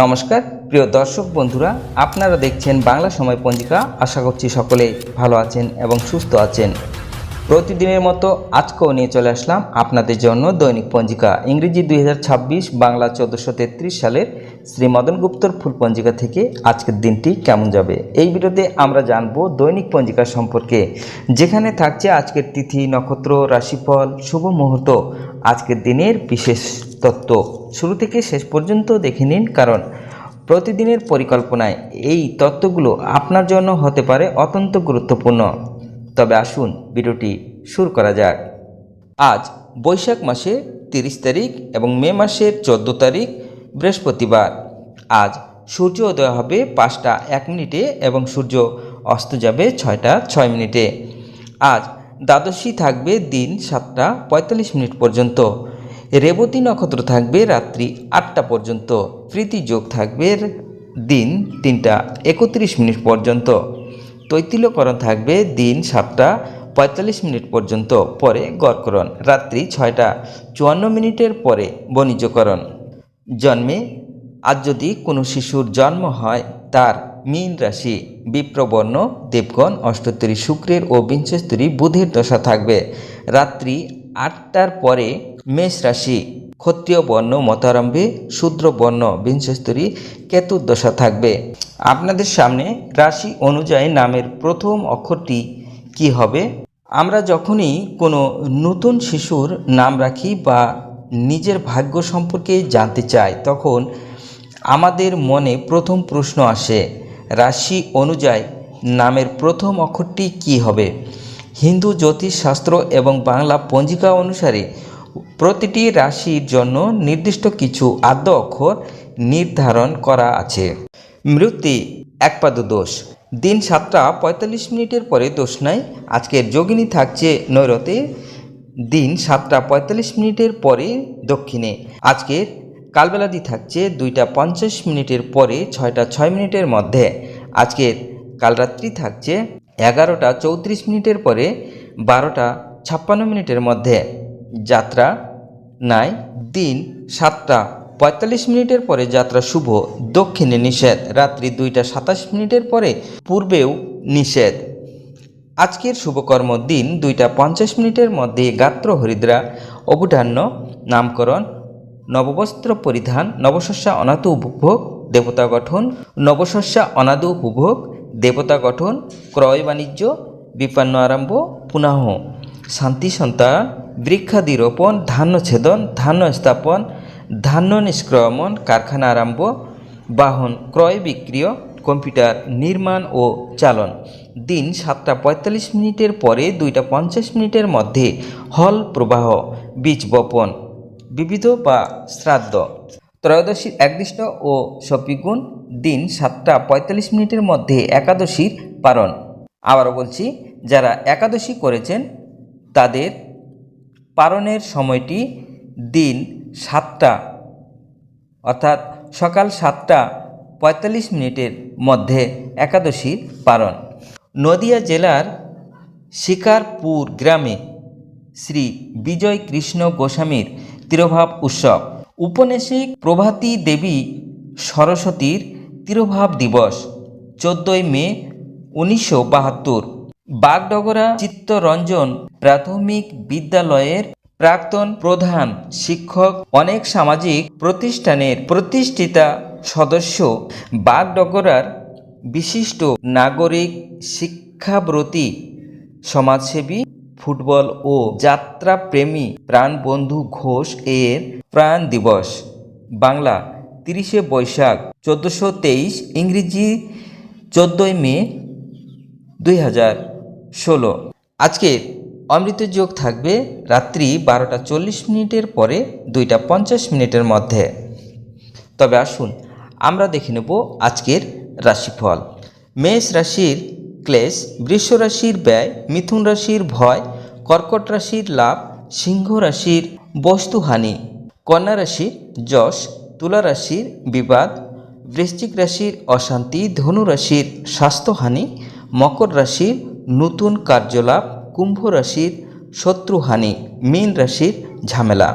নমস্কার প্রিয় দর্শক বন্ধুরা, আপনারা দেখছেন বাংলা সময় পঞ্জিকা। আশা করছি সকলে ভালো আছেন এবং সুস্থ আছেন। প্রতিদিনের মতো আজকেও নিয়ে চলে আসলাম আপনাদের জন্য দৈনিক পঞ্জিকা, ইংরেজি 2026, বাংলা 1433 সালের শ্রী মদন গুপ্তর ফুল পঞ্জিকা থেকে আজকের দিনটি কেমন যাবে। এই ভিডিওতে আমরা জানব দৈনিক পঞ্জিকা সম্পর্কে, যেখানে থাকছে আজকের তিথি, নক্ষত্র, রাশিফল, শুভ মুহূর্ত, আজকের দিনের বিশেষ তত্ত্ব। শুরু থেকে শেষ পর্যন্ত দেখে নিন, কারণ প্রতিদিনের পরিকল্পনায় এই তত্ত্বগুলো আপনার জন্য হতে পারে অত্যন্ত গুরুত্বপূর্ণ। তবে আসুন ভিডিওটি শুরু করা যাক। আজ বৈশাখ মাসের 30 তারিখ এবং মে মাসের 14 তারিখ বৃহস্পতিবার। আজ সূর্য উদয় হবে 5টা 1 মিনিটে এবং সূর্য অস্ত যাবে 6টা 6 মিনিটে। আজ দ্বাদশী থাকবে দিন 7টা 45 মিনিট পর্যন্ত। রেবতী নক্ষত্র থাকবে রাত্রি 8টা পর্যন্ত। প্রীতি যোগ থাকবে দিন 3টা 31 মিনিট পর্যন্ত। তৈতিলকরণ থাকবে দিন 7টা 45 মিনিট পর্যন্ত, পরে গড়করণ রাত্রি 6টা 54 মিনিটের পরে বণিজকরণ। জন্মে আজ যদি কোনো শিশুর জন্ম হয়, তার মীন রাশি, বিপ্রবর্ণ, দেবগণ, অষ্টোত্তরী শুক্রের ও বিংশস্তরী বুধের দশা থাকবে। রাত্রি 8টার পরে মেষ রাশি, ক্ষত্রিয় বর্ণ মতারম্ভে, শূদ্র বর্ণ বিংশস্তরী কেতুর দশা থাকবে। আপনাদের সামনে রাশি অনুযায়ী নামের প্রথম অক্ষরটি কি হবে। আমরা যখনই কোনো নতুন শিশুর নাম রাখি বা নিজের ভাগ্য সম্পর্কে জানতে চাই, তখন আমাদের মনে প্রথম প্রশ্ন আসে, রাশি অনুযায়ী নামের প্রথম অক্ষরটি কি হবে। হিন্দু জ্যোতিষশাস্ত্র এবং বাংলা পঞ্জিকা অনুসারে প্রতিটি রাশির জন্য নির্দিষ্ট কিছু আদ্য অক্ষর নির্ধারণ করা আছে। মৃত্যু একপাদ দোষ, দিন 7টা 45 মিনিটের পরে দোষ নাই। আজকের যোগিনী থাকছে নৈরতে, দিন 7টা 45 মিনিটের পরে দক্ষিণে। আজকের কালবেলাদি থাকছে 2টা 50 মিনিটের পরে 6টা 6 মিনিটের মধ্যে। আজকের কালরাত্রি থাকছে 11টা 34 মিনিটের পরে 12টা 56 মিনিটের মধ্যে। যাত্রা নাই, দিন 7টা 45 মিনিটের পরে যাত্রা শুভ, দক্ষিণে নিষেধ, রাত্রি 2টা 27 মিনিটের পরে পূর্বেও নিষেধ। আজকের শুভকর্ম দিন 2টা 50 মিনিটের মধ্যে গাত্র হরিদ্রা, অবধান্য, নামকরণ, নববস্ত্র পরিধান, নবশস্যা অনাদ উপভোগ, দেবতা গঠন, নবশস্যা অনাদ উপভোগ, দেবতা গঠন, ক্রয় বাণিজ্য, বিপন্ন আরম্ভ, পুনঃ শান্তি সন্তান, বৃক্ষাদি রোপণ, ধান্য ছেদন, ধান্য স্থাপন, ধান্য নিষ্ক্রমণ, কারখানা আরম্ভ, বাহন ক্রয় বিক্রয়, কম্পিউটার নির্মাণ ও চালন। দিন 7টা 45 মিনিটের পরে 2টা 50 মিনিটের মধ্যে হল প্রবাহ, বীজ বপন, বিবিধ বা শ্রাদ্ধ। ত্রয়োদশীর একদৃষ্ট ও সপিগুণ, দিন 7টা 45 মিনিটের মধ্যে একাদশীর পারণ। আবারও বলছি, যারা একাদশী করেছেন তাদের পারণের সময়টি দিন 7টা অর্থাৎ সকাল 7টা 45 মিনিটের মধ্যে একাদশীর পারণ। নদিয়া জেলার শিকারপুর গ্রামে শ্রী বিজয় কৃষ্ণ গোস্বামীর তিরোভাব উৎসব। উপন্যাসিক প্রভাতী দেবী সরস্বতীর তিরোভাব দিবস 14ই মে 1972। বাগডগরা চিত্তরঞ্জন প্রাথমিক বিদ্যালয়ের প্রাক্তন প্রধান শিক্ষক, অনেক সামাজিক প্রতিষ্ঠানের প্রতিষ্ঠিতা সদস্য, বাগডগরার বিশিষ্ট নাগরিক, শিক্ষাব্রতী সমাজসেবী, ফুটবল ও যাত্রাপ্রেমী প্রাণবন্ধু ঘোষ এর প্রাণ দিবস। বাংলা 30শে বৈশাখ 1423, ইংরেজি 14ই মে 2016। আজকের অমৃত যোগ থাকবে রাত্রি 12টা 40 মিনিটের পরে 2টা 50 মিনিটের মধ্যে। তবে আসুন আমরা দেখে নেব আজকের রাশিফল। মেষ রাশির ক্লেশ, বৃষ রাশির ব্যয়, মিথুন রাশির ভয়, কর্কট রাশির লাভ, সিংহ রাশির বস্তুহানি, কন্যা রাশির যশ, তুলা রাশির বিবাদ, বৃশ্চিক রাশির অশান্তি, ধনু রাশির স্বাস্থ্যহানি, মকর রাশির নতুন কার্যলাভ, কুম্ভ রাশির শত্রুহানি, মীন রাশির ঝামেলা।